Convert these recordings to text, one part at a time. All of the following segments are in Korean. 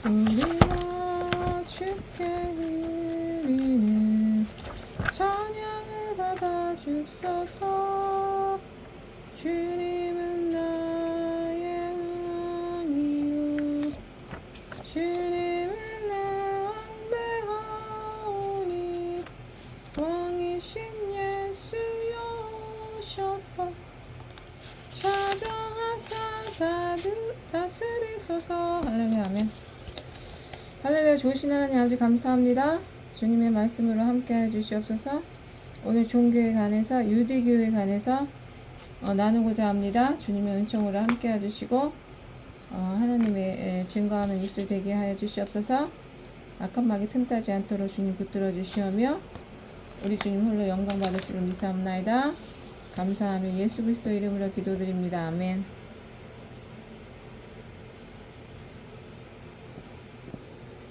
우리와 주께 드리는 찬양을 받아 주소서. 주님은 나의 왕이요 주님은 나 왕배하오니 왕이신 예수여 오셔서 찾아와서 다스리소서. 할렐루야. 아멘. 할렐루야. 좋으신 하나님 아버지 감사합니다. 주님의 말씀으로 함께해 주시옵소서. 오늘 종교에 관해서 유대교에 관해서 나누고자 합니다. 주님의 은총으로 함께해 주시고 하나님의 증거하는 입술 되게 하여 주시옵소서. 악한 마귀 틈타지 않도록 주님 붙들어 주시오며 우리 주님 홀로 영광 받을 줄을 믿사옵나이다. 감사하며 예수 그리스도 이름으로 기도드립니다. 아멘.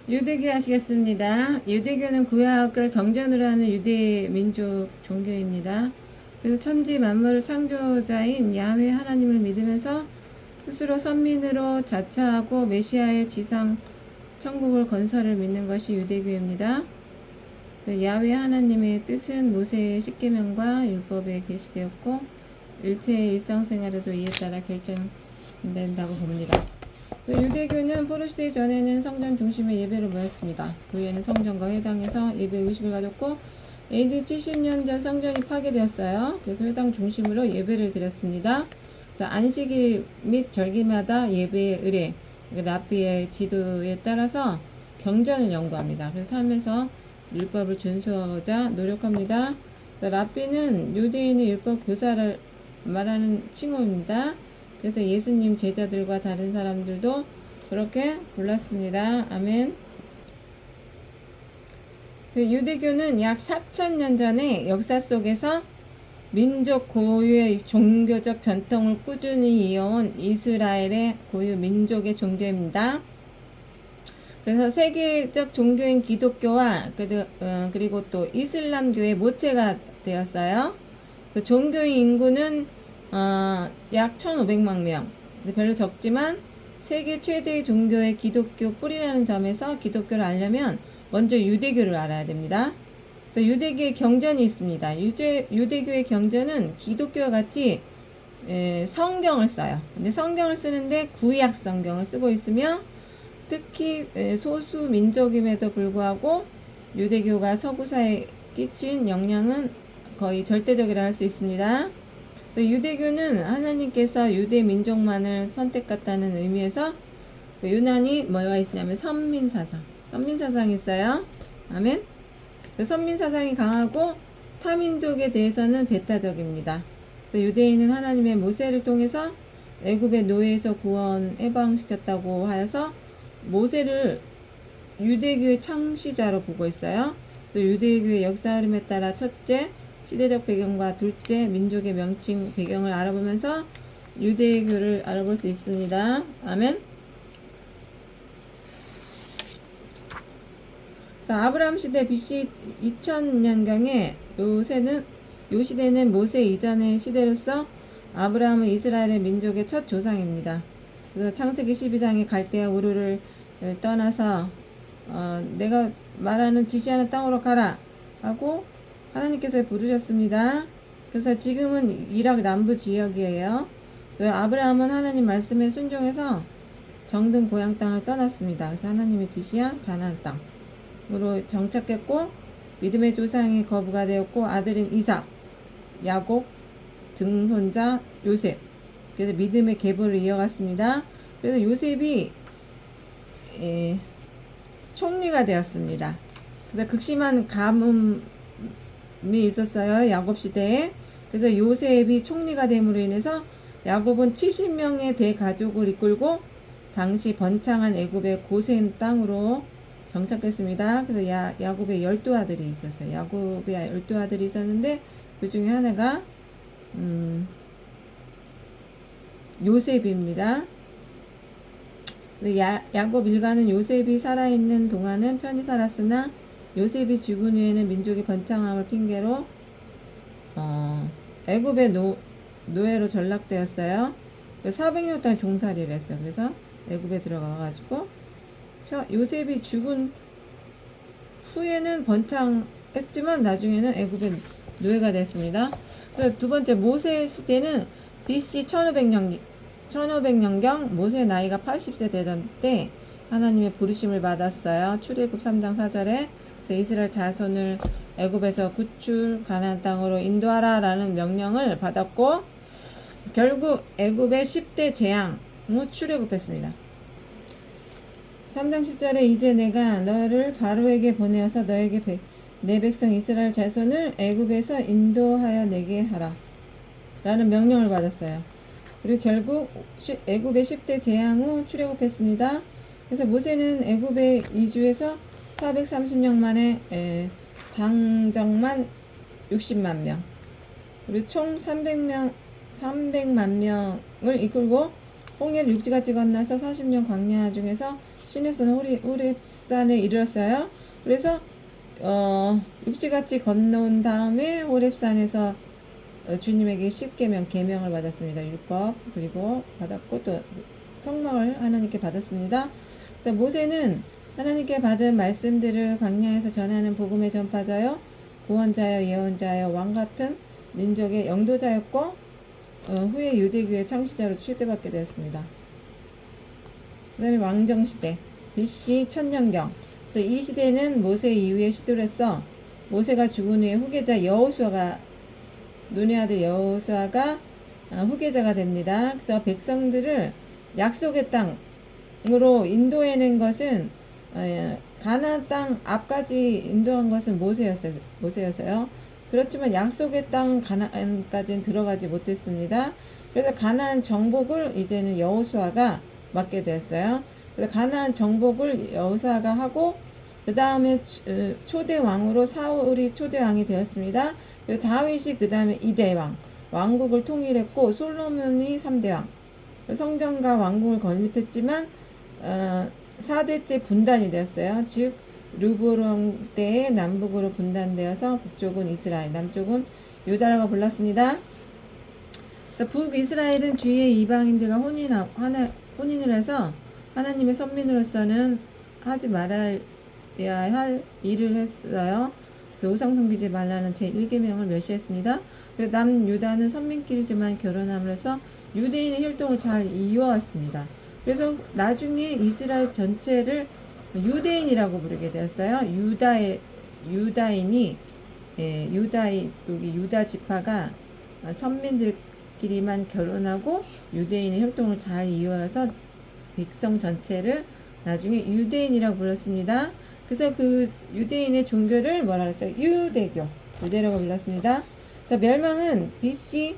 유대교 하시겠습니다. 유대교는 구약을 경전으로 하는 유대 민족 종교입니다. 그래서 천지 만물을 창조자인 야훼 하나님을 믿으면서 스스로 선민으로 자처하고 메시아의 지상 천국을 건설을 믿는 것이 유대교입니다. 그래서 야훼 하나님의 뜻은 모세의 십계명과 율법에 게시되었고 일체의 일상생활에도 이에 따라 결정된다고 봅니다. 유대교는 포로시대 전에는 성전 중심의 예배를 모였습니다. 그 후에는 성전과 회당에서 예배 의식을 가졌고 AD 70년 전 성전이 파괴되었어요. 그래서 회당 중심으로 예배를 드렸습니다. 그래서 안식일 및 절기마다 예배의 의례, 랍비의 지도에 따라서 경전을 연구합니다. 그래서 삶에서 율법을 준수하고자 노력합니다. 랍비는 유대인의 율법 교사를 말하는 칭호입니다. 그래서 예수님 제자들과 다른 사람들도 그렇게 불렀습니다. 아멘. 유대교는 약 4,000년 전의 역사 속에서 민족 고유의 종교적 전통을 꾸준히 이어온 이스라엘의 고유 민족의 종교입니다. 그래서 세계적 종교인 기독교와 그리고 또 이슬람교의 모체가 되었어요. 그 종교인 인구는 약 1,500만 명. 별로 적지만 세계 최대의 종교의 기독교 뿌리라는 점에서 기독교를 알려면 먼저 유대교를 알아야 됩니다. 그래서 유대교의 경전이 있습니다. 유대교의 경전은 기독교와 같이 성경을 써요. 근데 성경을 쓰는데 구약 성경을 쓰고 있으며 특히 소수 민족임에도 불구하고 유대교가 서구사에 끼친 영향은 거의 절대적이라 할 수 있습니다. 유대교는 하나님께서 유대 민족만을 선택했다는 의미에서 유난히 뭐가 있냐면 선민사상이 있어요. 아멘. 선민사상이 강하고 타민족에 대해서는 배타적입니다. 그래서 유대인은 하나님의 모세를 통해서 애굽의 노예에서 구원 해방시켰다고 하여서 모세를 유대교의 창시자로 보고 있어요. 또 유대교의 역사 흐름에 따라 첫째 시대적 배경과 둘째 민족의 명칭 배경을 알아보면서 유대교를 알아볼 수 있습니다. 아멘. 자, 아브라함 시대 BC 2000년경에 요 시대는 모세 이전의 시대로서 아브라함은 이스라엘의 민족의 첫 조상입니다. 그래서 창세기 12장에 갈대아 우르를 떠나서 내가 말하는 지시하는 땅으로 가라 하고 하나님께서 부르셨습니다. 그래서 지금은 이락 남부 지역이에요. 아브라함은 하나님 말씀에 순종해서 정든 고향 땅을 떠났습니다. 그래서 하나님의 지시한 가나안 땅으로 정착했고 믿음의 조상의 거부가 되었고 아들인 이삭, 야곱, 증손자 요셉. 그래서 믿음의 계보를 이어갔습니다. 그래서 요셉이 총리가 되었습니다. 그래서 극심한 가뭄이 있었어요. 야곱 시대에. 그래서 요셉이 총리가 됨으로 인해서 야곱은 70명의 대가족을 이끌고 당시 번창한 애굽의 고센 땅으로 정착했습니다. 그래서 야곱의 12아들이 있었어요. 야곱의 12아들이 있었는데 그 중에 하나가 요셉입니다. 야곱 일가는 요셉이 살아있는 동안은 편히 살았으나 요셉이 죽은 후에는 민족의 번창함을 핑계로 애굽의 노예로 전락되었어요. 400년 동안 종살이를 했어요. 그래서 애굽에 들어가가지고 요셉이 죽은 후에는 번창했지만 나중에는 애굽의 노예가 됐습니다. 그래서 두 번째 모세 시대는 BC 1500년경 모세 나이가 80세 되던 때 하나님의 부르심을 받았어요. 출애굽 3장 4절에 그래서 이스라엘 자손을 애굽에서 구출 가나안 땅으로 인도하라 라는 명령을 받았고 결국 애굽의 10대 재앙으로 출애굽했습니다. 3장 10절에 이제 내가 너를 바로에게 보내어서 너에게 내 백성 이스라엘 자손을 애굽에서 인도하여 내게 하라 라는 명령을 받았어요. 그리고 결국 애굽의 10대 재앙 후 출애굽했습니다. 그래서 모세는 애굽에 이주해서 430년 만에 장정만 60만 명 그리고 총 300만 명을 이끌고 홍해를 육지같이 건너서 40년 광야 중에서 시내산 호렙산에 이르렀어요. 그래서 육지같이 건너온 다음에 호렙산에서 주님에게 10계명 계명을 받았습니다. 율법 그리고 받았고 또 성막을 하나님께 받았습니다. 그래서 모세는 하나님께 받은 말씀들을 광야에서 전하는 복음의 전파자요 구원자요 예언자요 왕같은 민족의 영도자였고 후에 유대교의 창시자로 추대받게 되었습니다. 그 다음에 왕정시대 BC 1000년경 이 시대는 모세 이후의 시대로서 모세가 죽은 후에 후계자 여호수아가 눈의 아들 여호수아가 후계자가 됩니다. 그래서 백성들을 약속의 땅으로 인도해낸 것은 가나안 땅 앞까지 인도한 것은 모세였어요. 그렇지만 약속의 땅 가나안까지는 들어가지 못했습니다. 그래서 가나안 정복을 이제는 여호수아가 맡게 되었어요. 그래서 가나안 정복을 여호수아가 하고 그 다음에 초대 왕으로 사울이 초대 왕이 되었습니다. 그래서 다윗이 그 다음에 2대 왕 왕국을 통일했고 솔로몬이 3대 왕 성전과 왕궁을 건립했지만 4대째 분단이 되었어요. 즉 르브론 때에 남북으로 분단되어서 북쪽은 이스라엘 남쪽은 유다라고 불렀습니다. 북이스라엘은 주위의 이방인들과 혼인을 해서 하나님의 선민으로서는 하지 말아야 할 일을 했어요. 우상 섬기지 말라는 제1계명을 멸시했습니다. 그리고 남유다는 선민끼리만 결혼함으로써 유대인의 혈통을 잘 이어왔습니다. 그래서 나중에 이스라엘 전체를 유대인이라고 부르게 되었어요. 유다인이 여기 유다 지파가 선민들끼리만 결혼하고 유대인의 혈통을 잘 이어서 백성 전체를 나중에 유대인이라고 불렀습니다. 그래서 그 유대인의 종교를 뭐라 그랬어요? 유대라고 불렀습니다. 그래서 멸망은 BC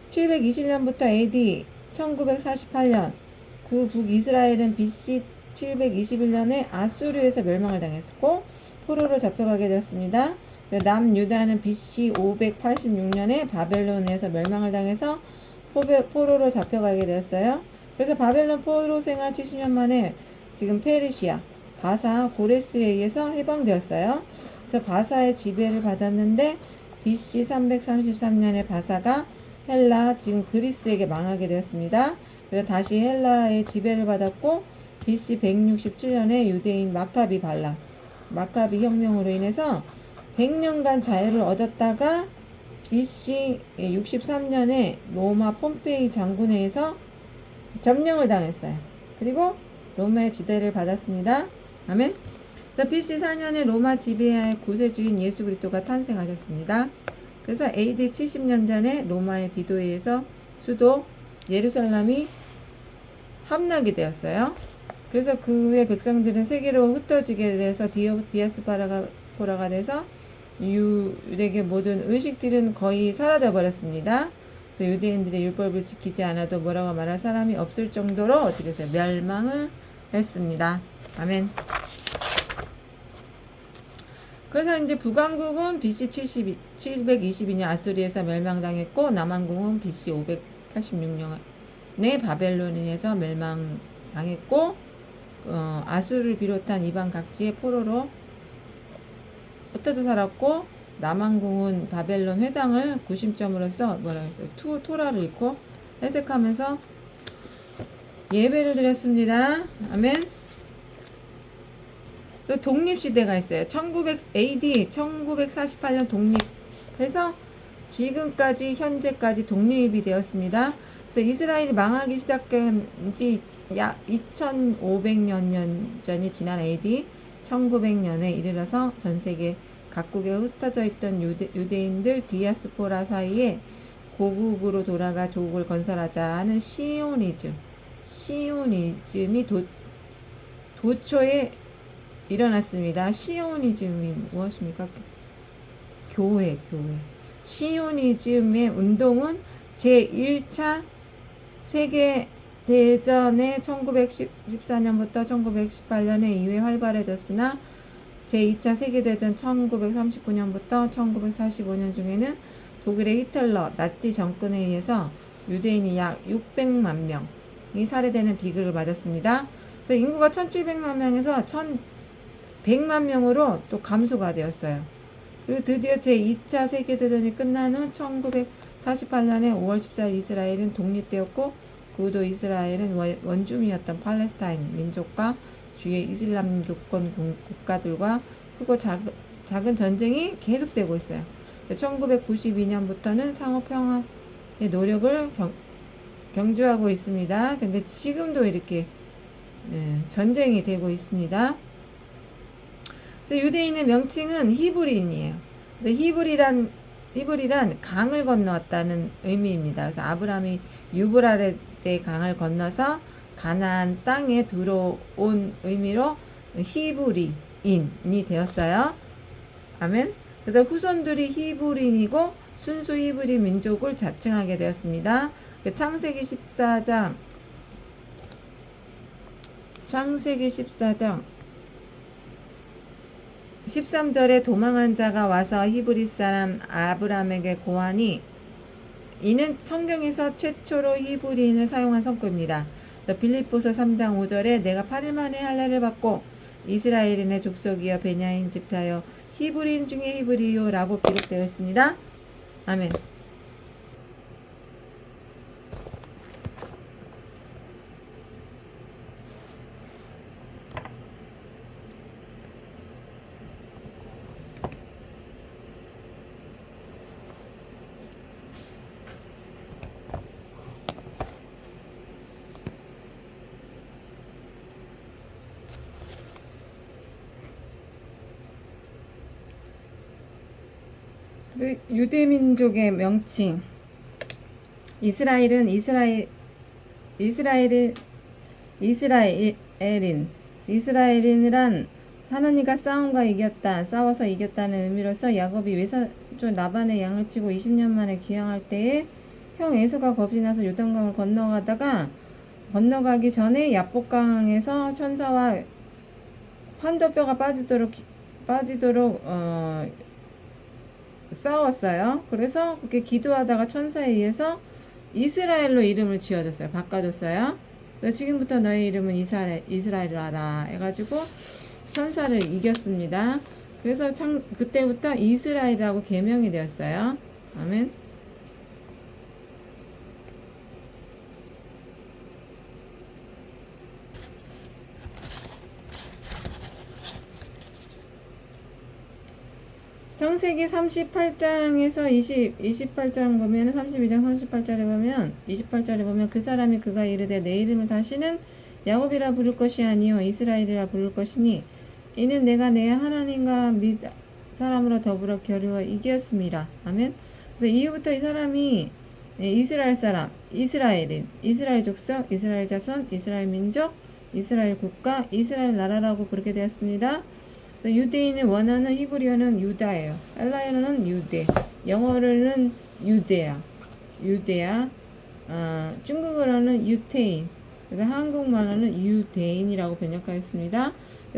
720년부터 AD 1948년 그 북이스라엘은 BC 721년에 아수르에서 멸망을 당했고 포로로 잡혀가게 되었습니다. 남유다는 BC 586년에 바벨론에서 멸망을 당해서 포로로 잡혀가게 되었어요. 그래서 바벨론 포로 생활 70년 만에 지금 페르시아, 바사, 고레스에 의해서 해방되었어요. 그래서 바사의 지배를 받았는데 BC 333년에 바사가 헬라, 지금 그리스에게 망하게 되었습니다. 그래서 다시 헬라의 지배를 받았고 BC 167년에 유대인 마카비 혁명으로 인해서 100년간 자유를 얻었다가 BC 63년에 로마 폼페이 장군에 의해서 점령을 당했어요. 그리고 로마의 지배를 받았습니다. 아멘. 그래서 BC 4년에 로마 지배하의 구세주인 예수 그리스도가 탄생하셨습니다. 그래서 AD 70년 전에 로마의 디도에 의해서 수도 예루살렘이 함락이 되었어요. 그래서 그 후에 백성들은 세계로 흩어지게 돼서 디아스포라가 돼서 유대계 모든 의식들은 거의 사라져 버렸습니다. 그래서 유대인들의 율법을 지키지 않아도 뭐라고 말할 사람이 없을 정도로 어떻게 해서 멸망을 했습니다. 아멘. 그래서 이제 북왕국은 BC 722년 아수리에서 멸망당했고 남왕국은 BC 586년에 바벨론에서 멸망당했고 아수르를 비롯한 이방 각지의 포로로 흩어져 살았고 남왕국은 바벨론 회당을 구심점으로서 뭐라 했어요? 토라를 읽고 해석하면서 예배를 드렸습니다. 아멘. 그리고 독립시대가 있어요. 1900 AD 1948년 독립해서 지금까지 현재까지 독립이 되었습니다. 그래서 이스라엘이 망하기 시작한 지 약 2500년 전이 지난 AD 1900년에 이르러서 전 세계 각국에 흩어져 있던 유대인들 디아스포라 사이에 고국으로 돌아가 조국을 건설하자는 시오니즘이 도초에 일어났습니다. 시오니즘이 무엇입니까? 교회. 시오니즘의 운동은 제1차 세계대전의 1914년부터 1918년에 이후에 활발해졌으나 제2차 세계대전 1939년부터 1945년 중에는 독일의 히틀러 나치 정권에 의해서 유대인이 약 600만 명이 살해되는 비극을 맞았습니다. 그래서 인구가 1700만 명에서 1100만 명으로 또 감소가 되었어요. 그리고 드디어 제2차 세계대전이 끝난 후 1948년에 5월 14일 이스라엘은 독립되었고 그 후도 이스라엘은 원주민이었던 팔레스타인 민족과 주의 이슬람교권 국가들과 크고 작은 전쟁이 계속되고 있어요. 1992년부터는 상호평화의 노력을 경주하고 있습니다. 근데 지금도 이렇게 전쟁이 되고 있습니다. 그래서 유대인의 명칭은 히브리인이에요. 히브리란 강을 건너왔다는 의미입니다. 그래서 아브라함이 유브라데 강을 건너서 가나안 땅에 들어온 의미로 히브리인이 되었어요. 아멘. 그래서 후손들이 히브리인이고 순수 히브리 민족을 자칭하게 되었습니다. 창세기 14장 13절에 도망한 자가 와서 히브리 사람 아브람에게 고하니, 이는 성경에서 최초로 히브리인을 사용한 성구입니다. 빌립보서 3장 5절에 내가 8일 만에 할례를 받고 이스라엘인의 족속이여 베냐민 집하여 히브리인 중에 히브리요 라고 기록되어 있습니다. 아멘. 유대민족의 명칭. 이스라엘인이란 하나님과 싸워서 이겼다는 의미로서 야곱이 외사촌 라반의 양을 치고 20년 만에 귀향할 때에 형 에서가 겁이 나서 요단강을 건너가기 전에 야복강에서 천사와 환도뼈가 빠지도록 싸웠어요. 그래서 그렇게 기도하다가 천사에 의해서 이스라엘로 이름을 지어줬어요. 바꿔줬어요. 그래서 지금부터 너의 이름은 이스라엘이라 해가지고 천사를 이겼습니다. 그래서 그때부터 이스라엘이라고 계명이 되었어요. 아멘. 창세기 38장에서 28장 보면 32장 28절에 보면 그 사람이 그가 이르되 내 이름을 다시는 야곱이라 부를 것이 아니요 이스라엘이라 부를 것이니 이는 내가 내 하나님과 및 사람으로 더불어 겨루어 이겼습니다. 아멘. 그래서 이후부터 이 사람이 이스라엘 사람, 이스라엘인, 이스라엘 족속, 이스라엘 자손, 이스라엘 민족, 이스라엘 국가, 이스라엘 나라라고 부르게 되었습니다. 유대인의 원어는 히브리어는 유다예요. 헬라어는 유대, 영어로는 유대야, 중국어로는 유태인, 그래서 한국말로는 유대인이라고 번역하였습니다.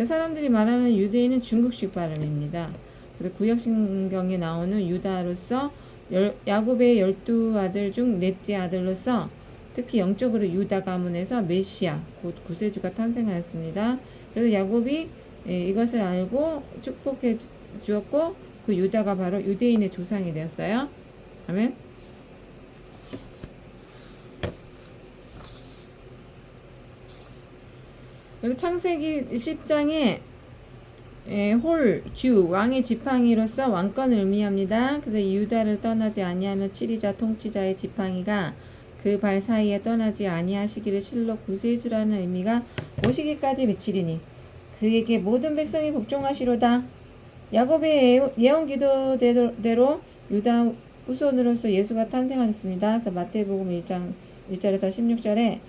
사람들이 말하는 유대인은 중국식 발음입니다. 그래서 구약신경에 나오는 유다로서 야곱의 12아들 중 넷째 아들로서 특히 영적으로 유다 가문에서 메시아, 곧 구세주가 탄생하였습니다. 그래서 야곱이 이것을 알고 축복해 주었고 그 유다가 바로 유대인의 조상이 되었어요. 아멘. 그래서 창세기 10장에 규, 왕의 지팡이로서 왕권을 의미합니다. 그래서 유다를 떠나지 아니하며 치리자 통치자의 지팡이가 그 발 사이에 떠나지 아니하시기를 실로 구세주라는 의미가 오시기까지 미치리니 그에게 모든 백성이 복종하시로다. 야곱의 예언 기도대로 유다 후손으로서 예수가 탄생하셨습니다. 그래서 마태복음 1장 1절에서 16절에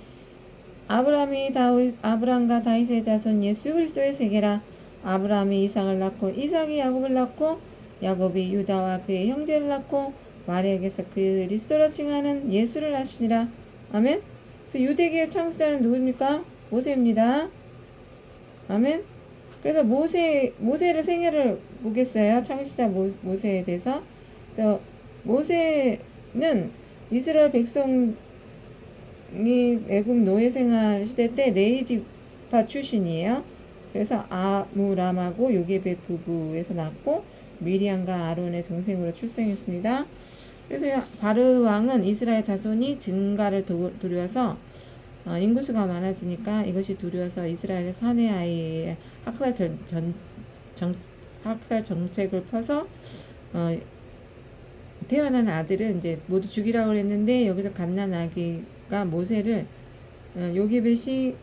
아브람과 다윗의 자손 예수 그리스도의 세계라. 아브라함이 이삭을 낳고 이삭이 야곱을 낳고 야곱이 유다와 그의 형제를 낳고 마리아에게서 그리스도라 칭하는 예수를 낳으시니라. 아멘. 그래서 유대계의 창시자는 누구입니까? 모세입니다. 아멘. 그래서 모세를 생애를 보겠어요. 창시자 모세에 대해서. 그래서 모세는 이스라엘 백성이 애굽 노예 생활 시대 때 레위 지파 출신이에요. 그래서 아므람하고 요게벳 부부에서 낳고 미리암과 아론의 동생으로 출생했습니다. 그래서 바르 왕은 이스라엘 자손이 증가를 두려워서 인구수가 많아지니까 이것이 두려워서 이스라엘의 사내 아이의 학살 정책을 펴서 태어난 아들은 이제 모두 죽이라고 그랬는데 여기서 갓난 아기가 모세를 요게벳이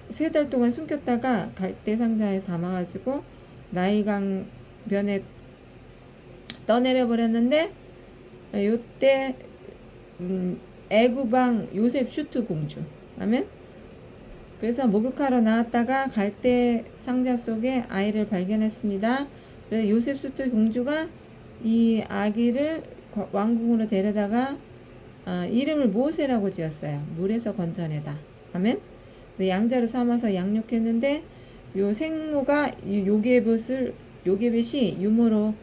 3달 동안 숨겼다가 갈대 상자에 담아가지고 나일강 변에 떠내려 버렸는데 요때 애굽 왕 요셉 슈트 공주. 아멘. 그래서 목욕하러 나왔다가 갈대 상자 속에 아이를 발견했습니다. 그래서 요셉 슈트 공주가 이 아기를 왕궁으로 데려다가 이름을 모세라고 지었어요. 물에서 건져내다. 아멘. 양자로 삼아서 양육했는데 요 생모가 요게벳이 유모로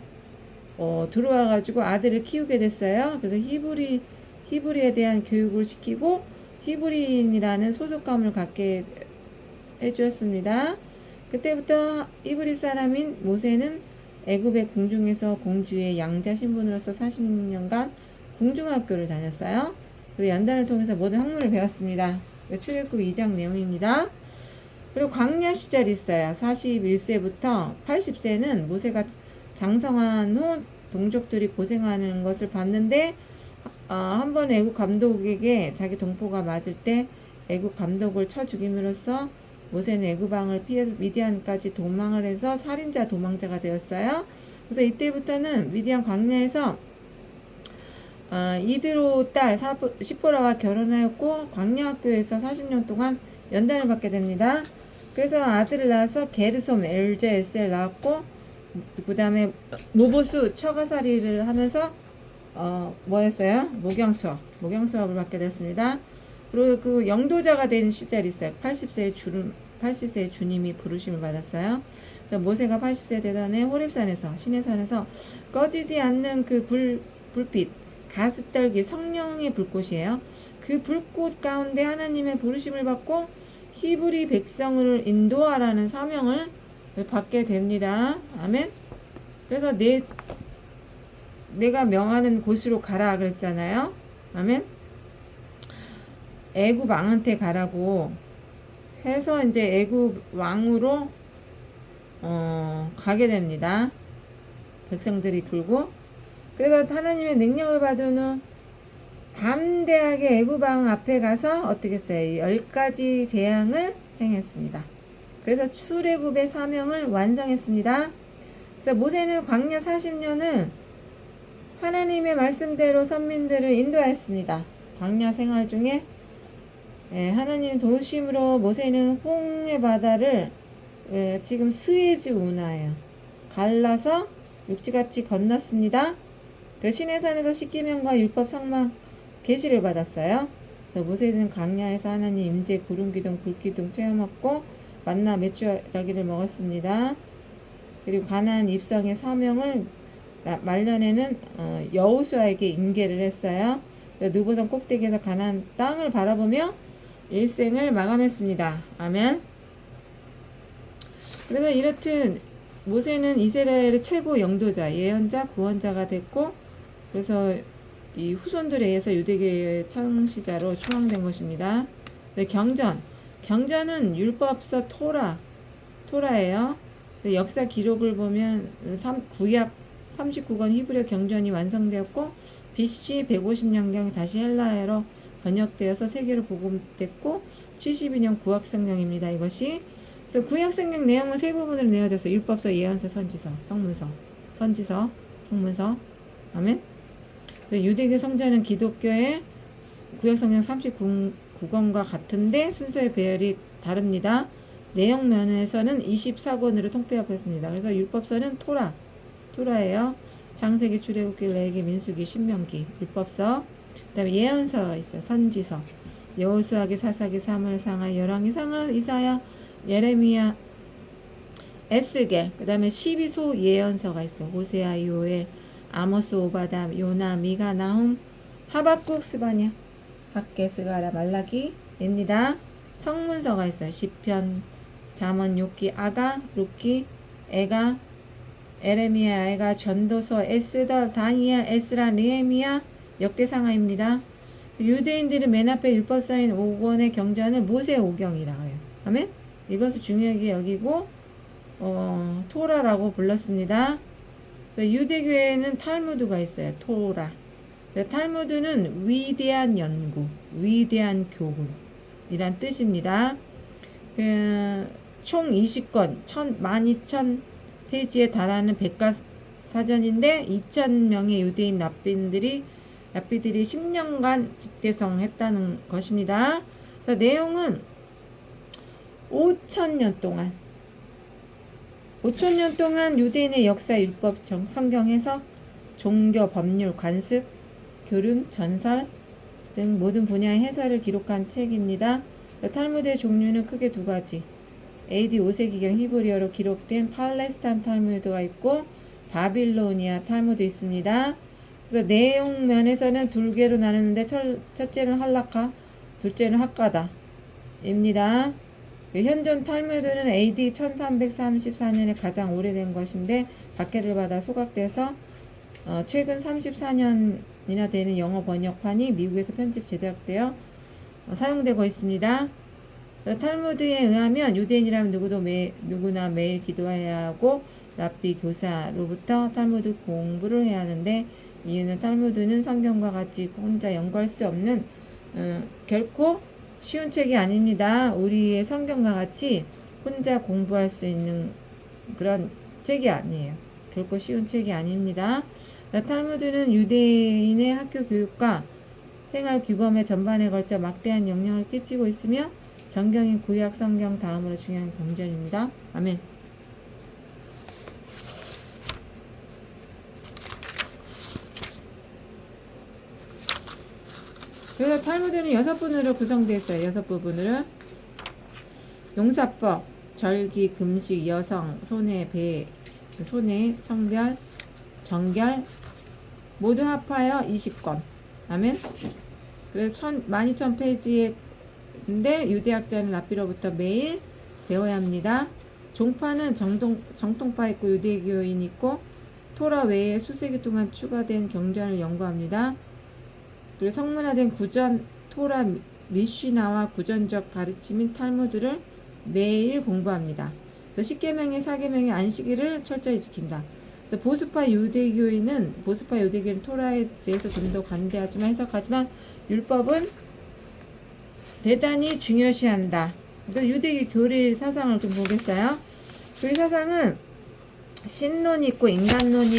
들어와가지고 아들을 키우게 됐어요. 그래서 히브리에 대한 교육을 시키고 히브리인이라는 소속감을 갖게 해주었습니다. 그때부터 히브리 사람인 모세는 애굽의 궁중에서 공주의 양자 신분으로서 40년간 궁중학교를 다녔어요. 그래서 연단을 통해서 모든 학문을 배웠습니다. 출애굽 2장 내용입니다. 그리고 광야 시절이 있어요. 41세부터 80세는 모세가 장성한 후 동족들이 고생하는 것을 봤는데 한 번 애국 감독에게 자기 동포가 맞을 때 애국 감독을 쳐 죽임으로써 모세는 애굽 왕을 피해서 미디안까지 도망을 해서 살인자 도망자가 되었어요. 그래서 이때부터는 미디안 광야에서 이드로 딸 시보라와 결혼하였고 광야학교에서 40년 동안 연단을 받게 됩니다. 그래서 아들을 낳아서 게르솜 엘제에셀 낳았고 그 다음에 모보수 처가살이를 하면서 뭐였어요? 목양수업을 받게 됐습니다. 그리고 그 영도자가 된 시절이 있어요. 80세의 주님이 부르심을 받았어요. 그래서 모세가 80세 되던 해 호렙산에서 시내산에서 꺼지지 않는 그 불빛 가스떨기 성령의 불꽃이에요. 그 불꽃 가운데 하나님의 부르심을 받고 히브리 백성을 인도하라는 사명을 받게 됩니다. 아멘. 그래서 내가 명하는 곳으로 가라 그랬잖아요. 아멘. 애굽 왕한테 가라고 해서 이제 애굽 왕으로 가게 됩니다. 백성들이 이끌고. 그래서 하나님의 능력을 받은 후 담대하게 애굽 왕 앞에 가서 어떻게 했어요? 10가지 재앙을 행했습니다. 그래서 출애굽의 사명을 완성했습니다. 그래서 모세는 광야 40년을 하나님의 말씀대로 선민들을 인도하였습니다. 광야 생활 중에 하나님 도우심으로 모세는 홍해 바다를 지금 스에즈 운하예요. 갈라서 육지같이 건넜습니다. 그래서 시내산에서 십계명과 율법 상막 계시를 받았어요. 그래서 모세는 광야에서 하나님 임재 구름 기둥 불 기둥 체험했고 만나 메추라기를 먹었습니다. 그리고 가나안 입성의 사명을 말년에는 여호수아에게 인계를 했어요. 누보산 꼭대기에서 가나안 땅을 바라보며 일생을 마감했습니다. 아멘. 그래서 이렇듯 모세는 이스라엘의 최고 영도자, 예언자, 구원자가 됐고, 그래서 이 후손들에 의해서 유대교의 창시자로 추앙된 것입니다. 경전은 율법서 토라예요. 역사 기록을 보면 구약 39권 히브리어 경전이 완성되었고 BC 150년경에 다시 헬라어로 번역되어서 세계로 복음됐고 72년 구약성경입니다. 이것이 그래서 구약성경 내용은 세 부분으로 내어져서 율법서, 예언서, 선지서, 성문서, 선지서, 성문서. 아멘. 유대교 성전은 기독교의 구약성경 39권과 같은데 순서의 배열이 다릅니다. 내용 면에서는 24권으로 통폐합했습니다. 그래서 율법서는 토라예요. 창세기, 출애굽기, 레위기, 민수기, 신명기, 율법서. 그다음에 예언서가 있어요. 선지서, 여호수아기, 사사기, 사무엘, 상하, 열왕기, 상하, 이사야, 예레미야, 에스겔. 그다음에 12소 예언서가 있어요. 호세아, 요엘, 아모스, 오바다, 요나, 미가, 나훔, 하박국, 스바냐, 학개, 스가랴, 말라기입니다. 성문서가 있어요. 시편, 잠언, 욥기, 아가, 룻기, 에가, 에레미야, 에가, 전도서, 에스더, 다니엘, 에스라, 느헤미야, 역대상하입니다. 유대인들은 맨 앞에 율법서인 5권의 경전을 모세 오경이라고 해요. 아멘? 이것을 중요하게 여기고 토라라고 불렀습니다. 유대교에는 탈무드가 있어요. 토라. 탈무드는 위대한 연구, 위대한 교훈이란 뜻입니다. 총 20권, 12,000페이지에 달하는 백과사전인데 2,000명의 유대인 랍비들이 10년간 집대성 했다는 것입니다. 그래서 내용은 5,000년 동안 유대인의 역사, 율법, 성경 해석, 종교, 법률, 관습, 교륜, 전설 등 모든 분야의 해설을 기록한 책입니다. 탈무드의 종류는 크게 두 가지. AD 5세기경 히브리어로 기록된 팔레스타인 탈무드가 있고 바빌로니아 탈무드 있습니다. 그래서 내용 면에서는 두 개로 나누는데 첫째는 할라카, 둘째는 학가다입니다. 현존 탈무드는 AD 1334년에 가장 오래된 것인데 박해를 받아 소각돼서 최근 34년이나 되는 영어 번역판이 미국에서 편집 제작되어 사용되고 있습니다. 탈무드에 의하면 유대인이라면 누구나 매일 기도해야 하고 랍비 교사로부터 탈무드 공부를 해야 하는데 이유는 탈무드는 성경과 같이 혼자 연구할 수 없는 결코 쉬운 책이 아닙니다. 우리의 성경과 같이 혼자 공부할 수 있는 그런 책이 아니에요. 결코 쉬운 책이 아닙니다. 탈무드는 유대인의 학교 교육과 생활 규범의 전반에 걸쳐 막대한 영향을 끼치고 있으며 정경인 구약 성경 다음으로 중요한 경전입니다. 아멘. 그래서 탈무드는 6부분으로 구성되어 있어요. 6부분으로 용사법, 절기, 금식, 여성, 손해, 성별, 정결 모두 합하여 20권. 아멘. 그래서 12,000페이지인데 유대학자는 랍비로부터 매일 배워야 합니다. 종파는 정통파 있고 유대교인 있고 토라 외에 수세기 동안 추가된 경전을 연구합니다. 그리고 성문화된 구전 토라 미쉬나와 구전적 가르침인 탈무드를 매일 공부합니다. 십계명의 사계명의 안식일을 철저히 지킨다. 보수파 유대교인은 토라에 대해서 좀 더 관대하지만 해석하지만 율법은 대단히 중요시한다. 그래서 유대교 교리 사상을 좀 보겠어요. 교리 사상은 신론이 있고 인간론이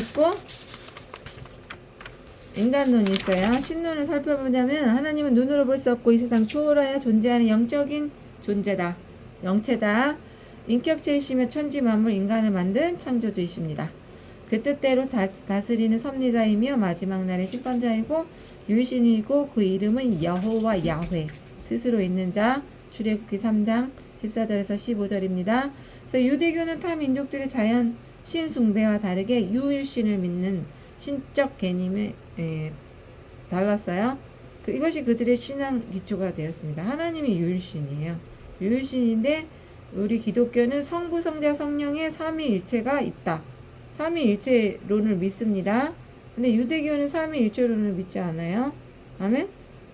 있어요. 신론을 살펴보자면 하나님은 눈으로 볼 수 없고 이 세상 초월하여 존재하는 영적인 존재다. 영체다. 인격체이시며 천지 만물 인간을 만든 창조주이십니다. 그 뜻대로 다스리는 섭리자이며 마지막 날의 심판자이고 유신이고 그 이름은 여호와 야훼 스스로 있는 자. 출애굽기 3장 14절에서 15절입니다. 그래서 유대교는 타 민족들의 자연 신 숭배와 다르게 유일신을 믿는 신적 개념에 달랐어요. 이것이 그들의 신앙 기초가 되었습니다. 하나님이 유일신이에요. 유일신인데 우리 기독교는 성부, 성자, 성령의 삼위일체가 있다. 삼위일체론을 믿습니다. 근데 유대교는 삼위일체론을 믿지 않아요. 아멘?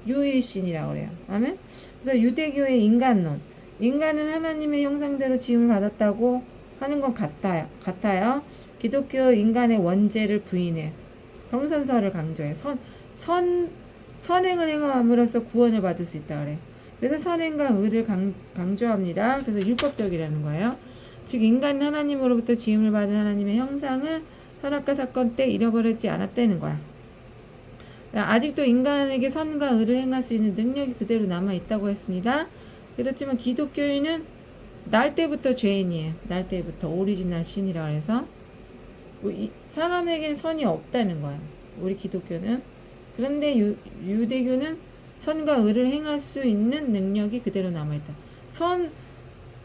유일신이라고 그래요. 아멘? 그래서 유대교의 인간론. 인간은 하나님의 형상대로 지음을 받았다고 하는 건 같아요. 기독교 인간의 원죄를 부인해 성선설을 강조해 선행을 행함으로써 구원을 받을 수 있다 그래. 그래서 선행과 의를 강조합니다. 그래서 율법적이라는 거예요. 즉 인간은 하나님으로부터 지음을 받은 하나님의 형상을 선악과 사건 때 잃어버리지 않았다는 거야. 아직도 인간에게 선과 의를 행할 수 있는 능력이 그대로 남아있다고 했습니다. 그렇지만 기독교인은 날 때부터 죄인이에요. 날 때부터 오리지널 신이라고 해서 사람에게는 선이 없다는 거야. 우리 기독교는. 그런데 유대교는 선과 의를 행할 수 있는 능력이 그대로 남아있다.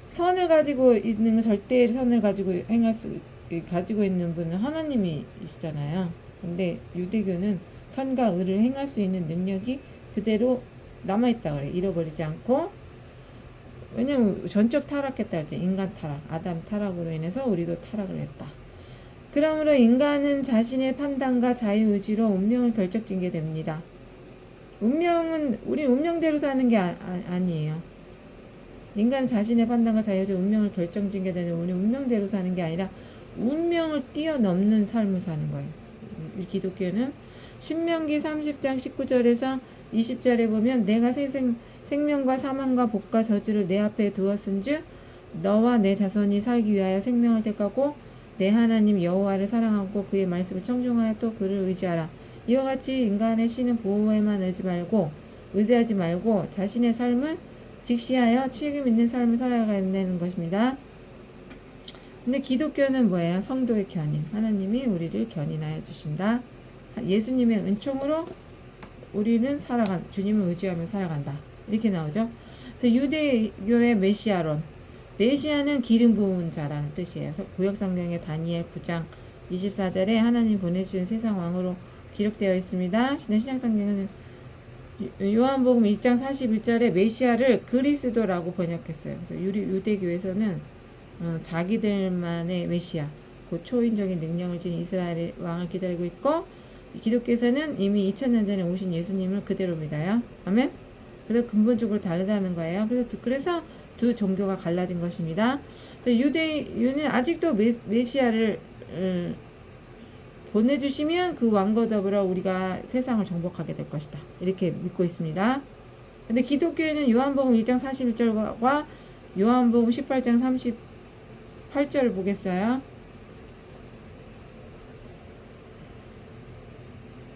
선을 가지고 있는 절대의 선을 가지고 가지고 있는 분은 하나님이시잖아요. 근데 유대교는 선과 의를 행할 수 있는 능력이 그대로 남아있다 그래. 잃어버리지 않고. 왜냐면 전적 타락했다 할 때 인간 타락, 아담 타락으로 인해서 우리도 타락을 했다. 그러므로 인간은 자신의 판단과 자유의지로 운명을 결정짓게 됩니다. 우리 운명대로 사는 게 아니에요. 인간은 자신의 판단과 자유의지로 운명을 결정짓게 되는 우리 운명대로 사는 게 아니라 운명을 뛰어넘는 삶을 사는 거예요. 이 기독교는 신명기 30장 19절에서 20절에 보면 내가 생명과 사망과 복과 저주를 내 앞에 두었은즉 너와 내 자손이 살기 위하여 생명을 택하고 내 하나님 여호와를 사랑하고 그의 말씀을 청종하여 또 그를 의지하라. 이와 같이 인간의 신은 보호에만 의지하지 말고 자신의 삶을 직시하여 책임 있는 삶을 살아가야 된다는 것입니다. 근데 기독교는 뭐예요? 성도의 견인. 하나님이 우리를 견인하여 주신다. 예수님의 은총으로 우리는 주님을 의지하며 살아간다. 이렇게 나오죠. 그래서 유대교의 메시아론. 메시아는 기름 부은 자라는 뜻이에요. 구약성경의 다니엘 9장 24절에 하나님 보내주신 세상 왕으로 기록되어 있습니다. 신약성경은 요한복음 1장 41절에 메시아를 그리스도라고 번역했어요. 그래서 유대교에서는 자기들만의 메시아, 그 초인적인 능력을 지닌 이스라엘의 왕을 기다리고 있고, 기독교에서는 이미 2000년 전에 오신 예수님을 그대로 믿어요. 아멘? 그래서 근본적으로 다르다는 거예요. 그래서 두 종교가 갈라진 것입니다. 유대인은 아직도 메시아를 보내주시면 그 왕과 더불어 우리가 세상을 정복하게 될 것이다. 이렇게 믿고 있습니다. 근데 기독교에는 요한복음 1장 41절과 요한복음 18장 38절을 보겠어요.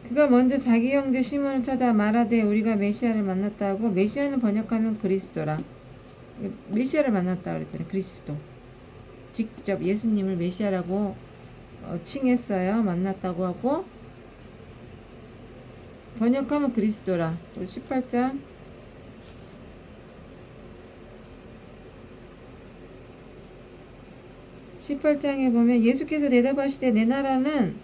그가 먼저 자기 형제 시몬을 찾아 말하되 우리가 메시아를 만났다고. 메시아는 번역하면 그리스도라. 메시아를 만났다 그랬잖아요. 그리스도. 직접 예수님을 메시아라고 칭했어요. 만났다고 하고 번역하면 그리스도라. 18장에 보면 예수께서 대답하시되 내 나라는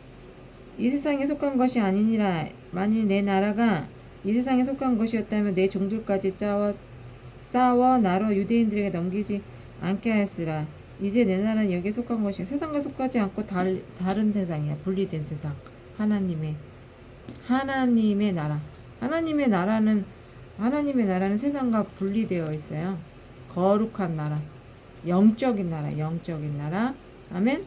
이 세상에 속한 것이 아니니라. 만일 내 나라가 이 세상에 속한 것이었다면 내 종들까지 싸워 나로 유대인들에게 넘기지 않게 하였으라. 이제 내 나라는 여기에 속한 것이야. 세상과 속하지 않고 다른 세상이야. 분리된 세상. 하나님의 나라. 하나님의 나라는 세상과 분리되어 있어요. 거룩한 나라. 영적인 나라. 아멘.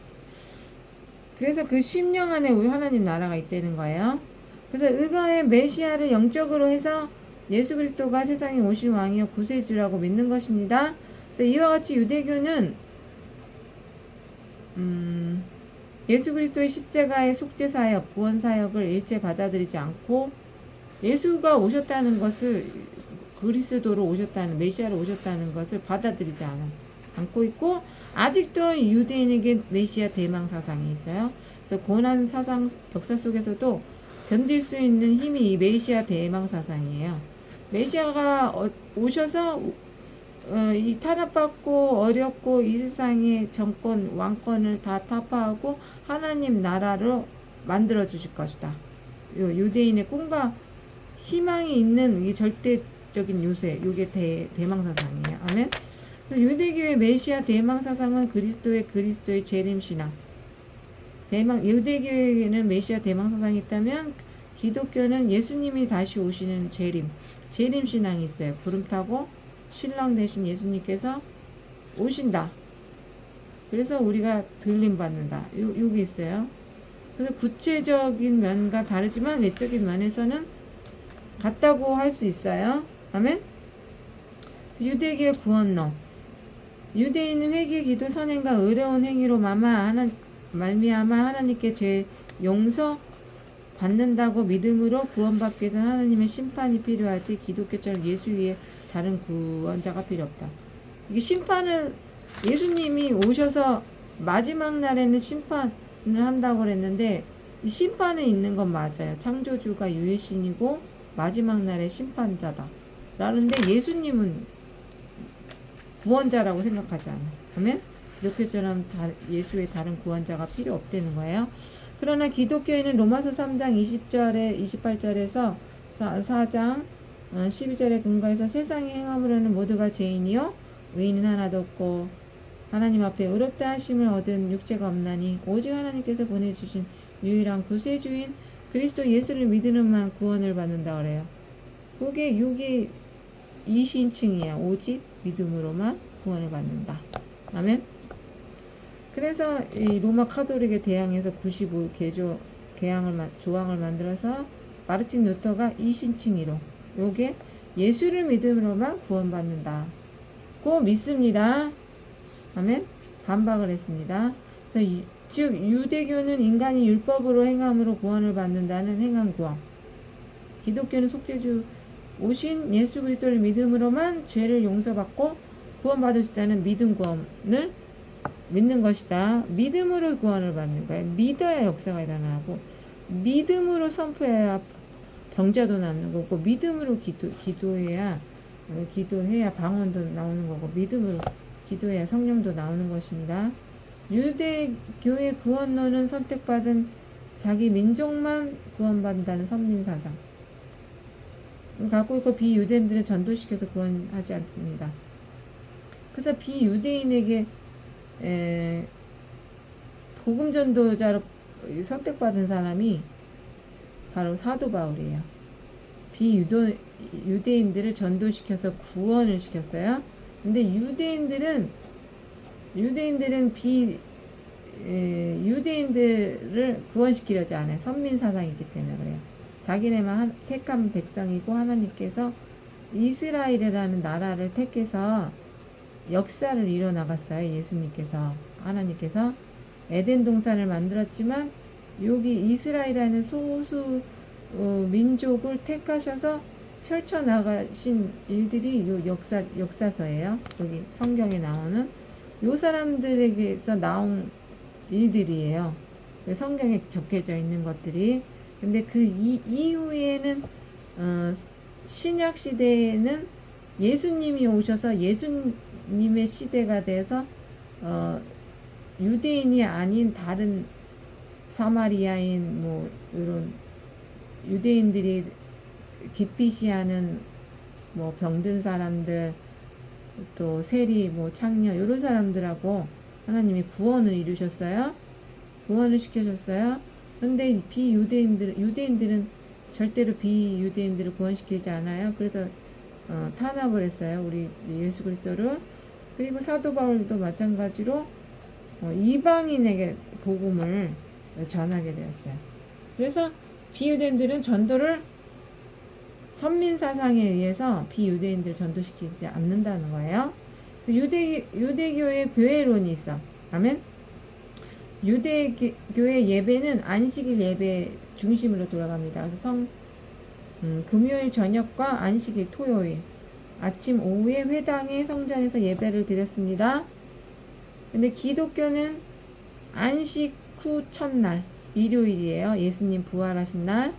그래서 그 심령 안에 우리 하나님 나라가 있다는 거예요. 그래서 의가의 메시아를 영적으로 해서 예수 그리스도가 세상에 오신 왕이요 구세주라고 믿는 것입니다. 그래서 이와 같이 유대교는 예수 그리스도의 십자가의 속죄사역, 구원사역을 일체 받아들이지 않고 예수가 오셨다는 것을 그리스도로 오셨다는 메시아로 오셨다는 것을 받아들이지 않고 있고 아직도 유대인에게 메시아 대망 사상이 있어요. 그래서 고난 사상 역사 속에서도 견딜 수 있는 힘이 이 메시아 대망 사상이에요. 메시아가 오셔서 이 탄압받고 어렵고 이 세상의 정권 왕권을 다 타파하고 하나님 나라로 만들어 주실 것이다. 유대인의 꿈과 희망이 있는 이 절대적인 요새, 이게 대망 사상이에요. 아멘. 유대교의 메시아 대망 사상은 그리스도의 재림 신앙. 유대교에는 메시아 대망 사상이 있다면 기독교는 예수님이 다시 오시는 재림 신앙이 있어요. 구름 타고 신랑 되신 예수님께서 오신다. 그래서 우리가 들림 받는다. 요게 있어요. 그래서 구체적인 면과 다르지만 외적인 면에서는 같다고 할 수 있어요. 아멘. 유대계 구원론. 유대인은 회개, 기도, 선행과 의로운 행위로 말미암아 하나님께 죄 용서 받는다고 믿음으로 구원받기 위해서 하나님의 심판이 필요하지 기독교처럼 예수 위에 다른 구원자가 필요 없다. 이게 심판을 예수님이 오셔서 마지막 날에는 심판을 한다고 그랬는데 이 심판에 있는 건 맞아요. 창조주가 유일신이고 마지막 날에 심판자다. 라는데 예수님은 구원자라고 생각하지 않아요. 그러면 기독교처럼 예수의 다른 구원자가 필요 없다는 거예요. 그러나 기독교인은 로마서 3장 20절에 28절에서 4장 12절에 근거해서 세상의 행함으로는 모두가 죄인이요 의인은 하나도 없고 하나님 앞에 의롭다 하심을 얻은 육체가 없나니 오직 하나님께서 보내주신 유일한 구세주인 그리스도 예수를 믿으는만 구원을 받는다 그래요. 그게 여기 이신칭이야. 오직 믿음으로만 구원을 받는다. 아멘. 그래서 이 로마 카톨릭에 대항해서 95 조항을 만들어서 마르틴 루터가 이신칭이로 요게 예수를 믿음으로만 구원받는다. 고 믿습니다. 아멘. 반박을 했습니다. 그래서 즉 유대교는 인간이 율법으로 행함으로 구원을 받는다는 행함 구원. 기독교는 속죄주 오신 예수 그리스도를 믿음으로만 죄를 용서받고 구원받을 수 있다는 믿음 구원을 믿는 것이다. 믿음으로 구원을 받는 거예요. 믿어야 역사가 일어나고 믿음으로 선포해야 병자도 낫는 거고 믿음으로 기도해야 방언도 나오는 거고 믿음으로 기도해야 성령도 나오는 것입니다. 유대교의 구원론은 선택받은 자기 민족만 구원받는다는 선민사상 갖고 있고 비유대인들을 전도시켜서 구원하지 않습니다. 그래서 비유대인에게 복음 전도자로 선택받은 사람이 바로 사도 바울이에요. 비유대인들을 전도시켜서 구원을 시켰어요. 근데 유대인들은 유대인들을 구원시키려지 않아요. 선민사상이기 때문에 그래요. 자기네만 택한 백성이고 하나님께서 이스라엘이라는 나라를 택해서 역사를 이뤄나갔어요. 예수님께서 하나님께서 에덴 동산을 만들었지만 여기 이스라엘이라는 소수 민족을 택하셔서 펼쳐나가신 일들이 요 역사서예요. 여기 성경에 나오는 요 사람들에게서 나온 일들이에요. 성경에 적혀져 있는 것들이. 근데 그 이후에는 신약 시대에는 예수님이 오셔서 예수님의 시대가 돼서 유대인이 아닌 다른 사마리아인 뭐 이런 유대인들이 기피시하는 뭐 병든 사람들 또 세리 뭐 창녀 이런 사람들하고 하나님이 구원을 이루셨어요. 구원을 시켜줬어요. 근데 유대인들은 절대로 비유대인들을 구원시키지 않아요. 그래서 탄압을 했어요. 우리 예수 그리스도를. 그리고 사도 바울도 마찬가지로 이방인에게 복음을 전하게 되었어요. 그래서 비유대인들은 전도를 선민사상에 의해서 비유대인들을 전도시키지 않는다는 거예요. 유대교의 교회론이 있어. 아멘. 유대교의 예배는 안식일 예배 중심으로 돌아갑니다. 그래서 금요일 저녁과 안식일 토요일 아침 오후에 회당의 성전에서 예배를 드렸습니다. 근데 기독교는 안식 후 첫날 일요일이에요. 예수님 부활하신 날.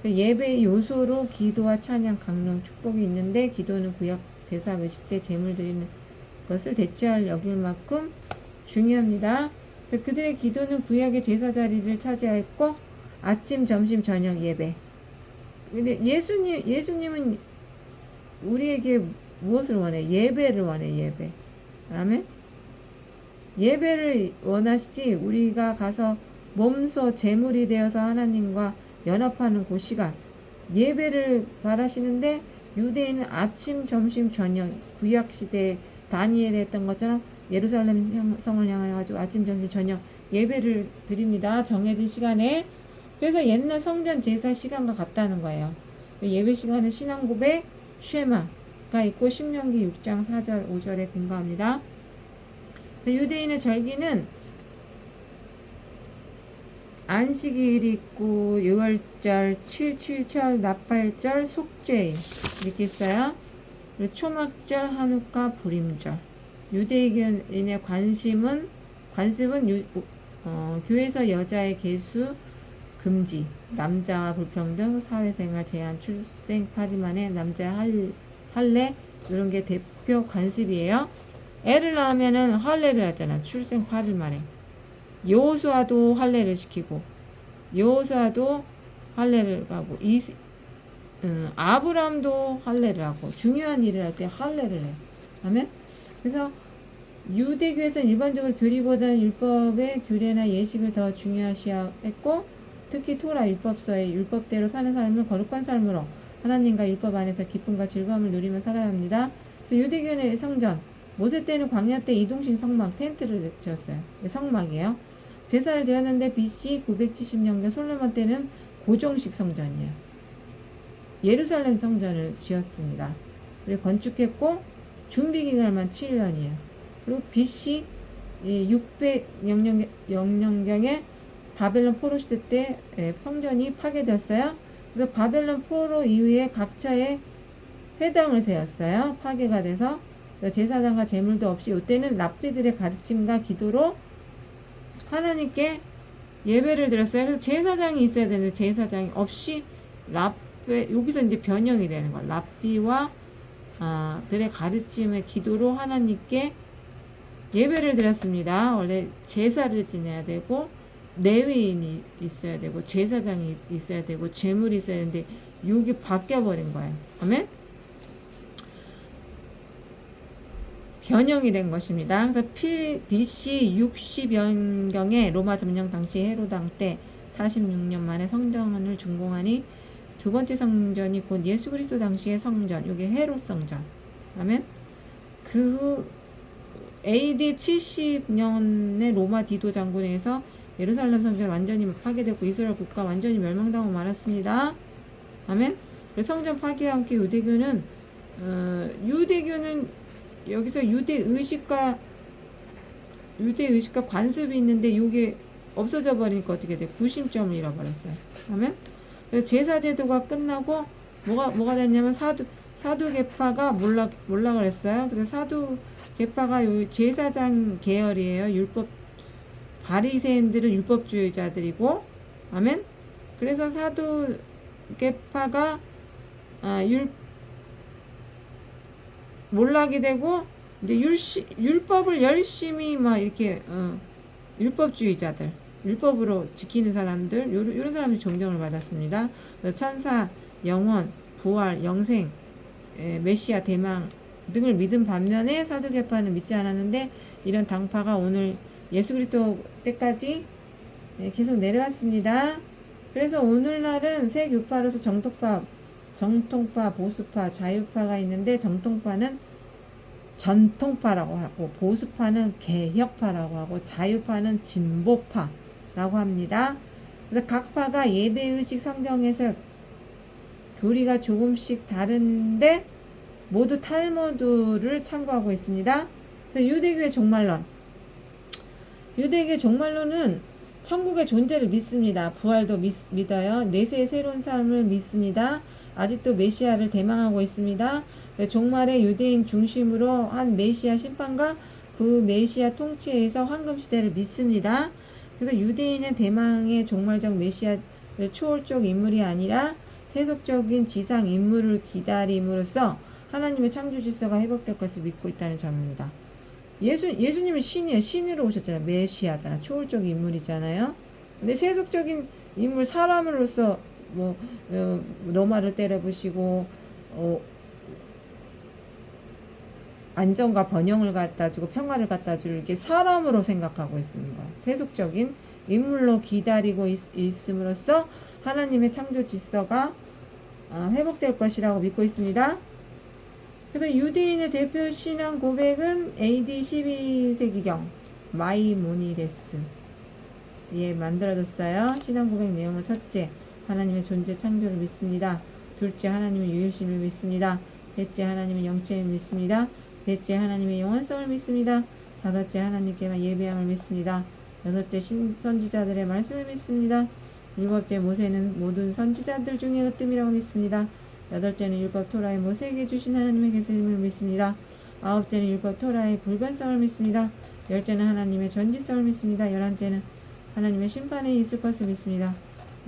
예배의 요소로 기도와 찬양, 강론, 축복이 있는데 기도는 구약 제사 의식 때 제물 드리는 것을 대체할 여길 만큼 중요합니다. 그래서 그들의 기도는 구약의 제사 자리를 차지하였고 아침, 점심, 저녁 예배. 근데 예수님은 우리에게 무엇을 원해? 예배를 원해. 예배. 아멘. 예배를 원하시지 우리가 가서 몸소 제물이 되어서 하나님과 연합하는 그 시간 예배를 바라시는데 유대인은 아침, 점심, 저녁 구약시대 다니엘이 했던 것처럼 예루살렘 성을 향하여 가지고 아침, 점심, 저녁 예배를 드립니다. 정해진 시간에. 그래서 옛날 성전 제사 시간과 같다는 거예요. 예배 시간은 신앙 고백, 쉐마가 있고 신명기 6장 4절 5절에 근거합니다. 유대인의 절기는 안식일이 있고 유월절, 7.7절, 나팔절, 속죄일 이렇게 있어요. 그리고 초막절, 한우카, 불임절. 유대인의 관습은 교회에서 여자의 계수 금지, 남자와 불평등, 사회생활 제한, 출생 8일 만에 남자 할례 이런 게 대표 관습이에요. 애를 낳으면은 할례를 하잖아. 출생 8일 만에. 여호수아도 할례를 시키고 여호수아도 할례를 하고 아브람도 할례를 하고 중요한 일을 할 때 할례를 해. 아멘. 그래서 유대교에서는 일반적으로 교리보다는 율법의 규례나 예식을 더 중요시했고 특히 토라 율법서의 율법대로 사는 삶은 거룩한 삶으로 하나님과 율법 안에서 기쁨과 즐거움을 누리며 살아야 합니다. 그래서 유대교의 성전 모세 때는 광야 때 이동식 성막 텐트를 지었어요. 성막이에요. 제사를 드렸는데 BC 970년경 솔로몬 때는 고정식 성전이에요. 예루살렘 성전을 지었습니다. 그리고 건축했고 준비 기간만 7년이에요. 그리고 BC 600년경에 바벨론 포로 시대 때 성전이 파괴되었어요. 그래서 바벨론 포로 이후에 각처에 회당을 세웠어요. 파괴가 돼서 제사장과 제물도 없이 이때는 랍비들의 가르침과 기도로 하나님께 예배를 드렸어요. 그래서 제사장이 있어야 되는데 제사장이 없이 여기서 이제 변형이 되는 거예요. 랍비와 들의 가르침의 기도로 하나님께 예배를 드렸습니다. 원래 제사를 지내야 되고 레위인이 있어야 되고 제사장이 있어야 되고 제물이 있어야 되는데 여기 바뀌어버린 거예요. 아멘? 변형이 된 것입니다. 그래서 BC 60년경에 로마 점령 당시 헤로당 때 46년 만에 성전을 준공하니 두 번째 성전이 곧 예수 그리스도 당시의 성전, 이게 헤롯 성전. 아멘. 그 후 AD 70년에 로마 디도 장군에 의해서 예루살렘 성전 완전히 파괴되고 이스라엘 국가 완전히 멸망당하고 말았습니다. 아멘. 그래서 성전 파괴와 함께 유대교는 여기서 유대 의식과 관습이 있는데 이게 없어져 버리니까 어떻게 돼? 구심점을 잃어버렸어요. 아멘. 그래서 제사 제도가 끝나고 뭐가 됐냐면 사두개파가 몰락을 했어요. 그래서 사두개파가 요 제사장 계열이에요. 바리새인들은 율법주의자들이고, 아멘. 그래서 사두개파가 몰락이 되고 이제 율법을 열심히 막 이렇게 율법주의자들, 율법으로 지키는 사람들, 이런 사람들이 존경을 받았습니다. 천사, 영원, 부활, 영생, 메시아, 대망 등을 믿은 반면에 사두개파는 믿지 않았는데 이런 당파가 오늘 예수 그리스도 때까지 계속 내려왔습니다. 그래서 오늘날은 세 교파로서 정통파, 보수파, 자유파가 있는데 정통파는 전통파라고 하고 보수파는 개혁파라고 하고 자유파는 진보파라고 합니다. 그래서 각 파가 예배의식 성경에서 교리가 조금씩 다른데 모두 탈무드를 참고하고 있습니다. 그래서 유대교의 종말론은 천국의 존재를 믿습니다. 부활도 믿어요. 내세의 새로운 삶을 믿습니다. 아직도 메시아를 대망하고 있습니다. 종말의 유대인 중심으로 한 메시아 심판과 그 메시아 통치에 의해서 황금시대를 믿습니다. 그래서 유대인은 대망의 종말적 메시아를 초월적 인물이 아니라 세속적인 지상 인물을 기다림으로써 하나님의 창조 질서가 회복될 것을 믿고 있다는 점입니다. 예수님은 신이에요. 신으로 오셨잖아요. 메시아잖아. 초월적 인물이잖아요. 근데 세속적인 인물 사람으로서 로마를 때려부시고 안정과 번영을 갖다 주고 평화를 갖다 줄 게 사람으로 생각하고 있는 거예요. 세속적인 인물로 기다리고 있음으로써 하나님의 창조 질서가 회복될 것이라고 믿고 있습니다. 그래서 유대인의 대표 신앙 고백은 AD 12세기경 마이모니데스 예 만들어졌어요. 신앙 고백 내용은 첫째, 하나님의 존재 창조를 믿습니다. 둘째, 하나님의 유일심을 믿습니다. 셋째, 하나님의 영체를 믿습니다. 넷째, 하나님의 영원성을 믿습니다. 다섯째, 하나님께만 예배함을 믿습니다. 여섯째, 선지자들의 말씀을 믿습니다. 일곱째, 모세는 모든 선지자들 중에 으뜸이라고 믿습니다. 여덟째는 율법 토라의 모세에게 주신 하나님의 계시를 믿습니다. 아홉째는 율법 토라의 불변성을 믿습니다. 열째는 하나님의 전지성을 믿습니다. 열한째는 하나님의 심판이 있을 것을 믿습니다.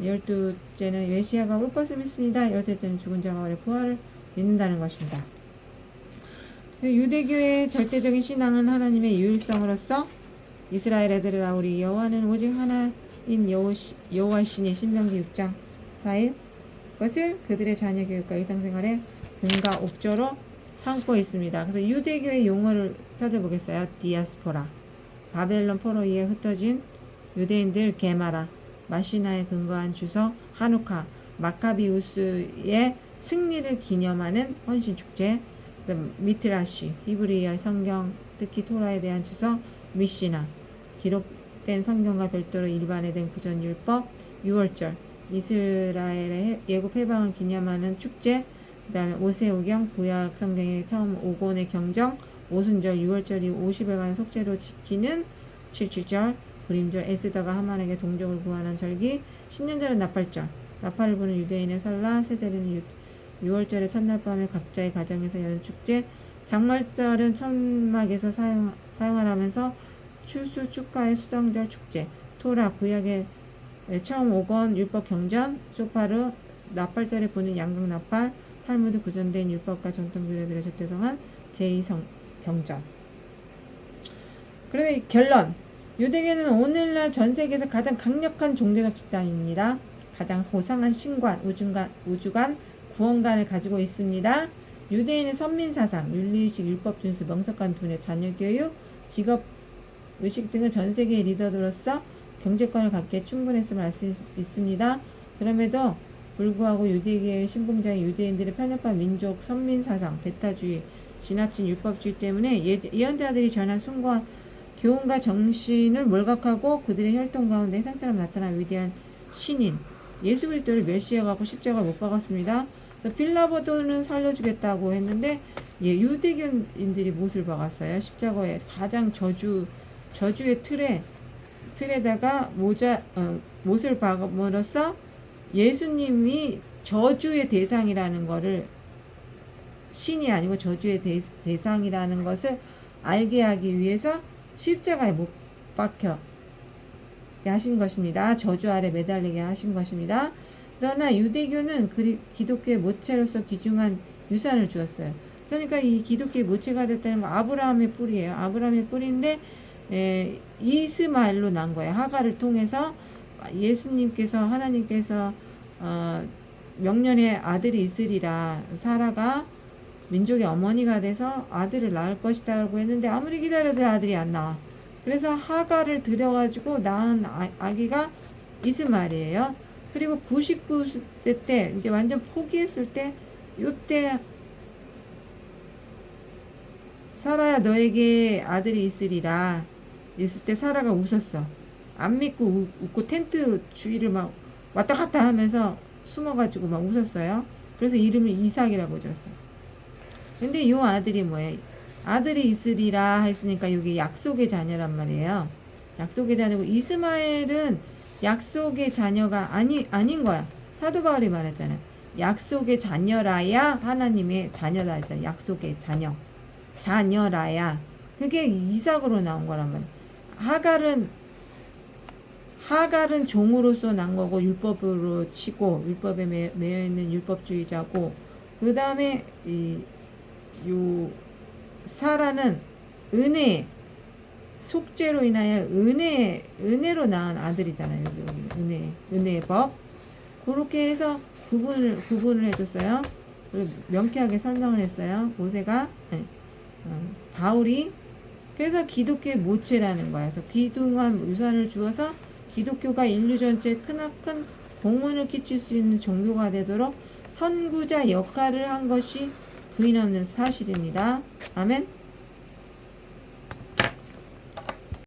열두째는 메시아가 올 것을 믿습니다. 열셋째는 죽은 자가 원래 부활을 믿는다는 것입니다. 유대교의 절대적인 신앙은 하나님의 유일성으로서 이스라엘 애들아 우리 여호와는 오직 하나인 여호와시니 신명기 6장 4일 것을 그들의 자녀 교육과 일상생활의 근과 옥조로 삼고 있습니다. 그래서 유대교의 용어를 찾아보겠어요. 디아스포라, 바벨론 포로에 의해 흩어진 유대인들 게마라, 마시나에 근거한 주석 하누카, 마카비우스의 승리를 기념하는 헌신축제, 미트라시, 히브리어 성경 특히 토라에 대한 주석 미시나, 기록된 성경과 별도로 일반화된 구전율법, 6월절, 이스라엘의 예굽 해방을 기념하는 축제, 그 다음에 오세오경, 구약 성경의 처음 5권의 경정, 오순절, 6월절이 50일간의 속죄로 지키는 77절, 그림절, 에스더가 하만에게 동족을 구하는 절기, 신년절은 나팔절, 나팔을 부는 유대인의 설날, 세대는 6월절의 첫날 밤에 각자의 가정에서 여는 축제, 장말절은 천막에서 사용하면서 추수 축하의 수정절 축제, 토라 구약의 처음 5권 율법 경전, 소파르 나팔절에 부는 양각 나팔, 탈무드 구전된 율법과 전통 규례들의 적대성한 제2성 경전. 그래서 결론, 유대교는 오늘날 전 세계에서 가장 강력한 종교적 집단입니다. 가장 고상한 신관, 우주관, 구원관을 가지고 있습니다. 유대인의 선민사상, 윤리의식, 율법준수, 명석한 두뇌, 자녀교육, 직업의식 등은 전 세계의 리더들로서 경제권을 갖기에 충분했음을 알 수 있습니다. 그럼에도 불구하고 유대교의 신봉자인 유대인들의 편협한 민족 선민사상, 배타주의, 지나친 율법주의 때문에 예언자들이 전한 숭고한 교훈과 정신을 몰각하고 그들의 혈통 가운데 상처럼 나타난 위대한 신인 예수 그리스도를 멸시해갖고 십자가를 못 박았습니다. 빌라보도는 살려주겠다고 했는데 유대교인들이 못을 박았어요. 십자가에 가장 저주의 틀에다가 못을 박음으로써 예수님이 저주의 대상이라는 것을, 신이 아니고 저주의 대상이라는 것을 알게 하기 위해서 십자가에 못 박혀 하신 것입니다. 저주 아래 매달리게 하신 것입니다. 그러나 유대교는 기독교의 모체로서 귀중한 유산을 주었어요. 그러니까 이 기독교의 모체가 됐다는 건 아브라함의 뿌리예요. 아브라함의 뿌리인데 이스마엘로 난 거예요. 하가를 통해서 예수님께서, 하나님께서 명년에 아들이 있으리라, 사라가 민족의 어머니가 돼서 아들을 낳을 것이다라고 했는데 아무리 기다려도 아들이 안 나와. 그래서 하가를 들여가지고 낳은 아기가 이스마엘이에요. 그리고 99세 때 이제 완전 포기했을 때, 요때 사라야 너에게 아들이 있으리라 있을 때 사라가 웃었어. 안 믿고 웃고 텐트 주위를 막 왔다 갔다 하면서 숨어가지고 막 웃었어요. 그래서 이름을 이삭이라고 지었어. 근데 이 아들이 뭐예요? 아들이 있으리라 했으니까 여기 약속의 자녀란 말이에요. 약속의 자녀고, 이스마엘은 약속의 자녀가 아닌 거야. 사도 바울이 말했잖아요. 약속의 자녀라야 하나님의 자녀다 했잖아요. 약속의 자녀라야. 그게 이삭으로 나온 거란 말이에요. 하갈은 종으로서 난 거고, 율법으로 치고, 율법에 매여 있는 율법주의자고, 그 다음에 사라는 속죄로 인하여 은혜로 낳은 아들이잖아요. 여기 은혜의 법. 그렇게 해서 구분을 해줬어요. 그리고 명쾌하게 설명을 했어요. 모세가, 바울이. 그래서 기독교의 모체라는 거야. 그래서 귀중한 유산을 주어서 기독교가 인류 전체에 크나큰 공헌을 끼칠 수 있는 종교가 되도록 선구자 역할을 한 것이 부인 없는 사실입니다. 아멘.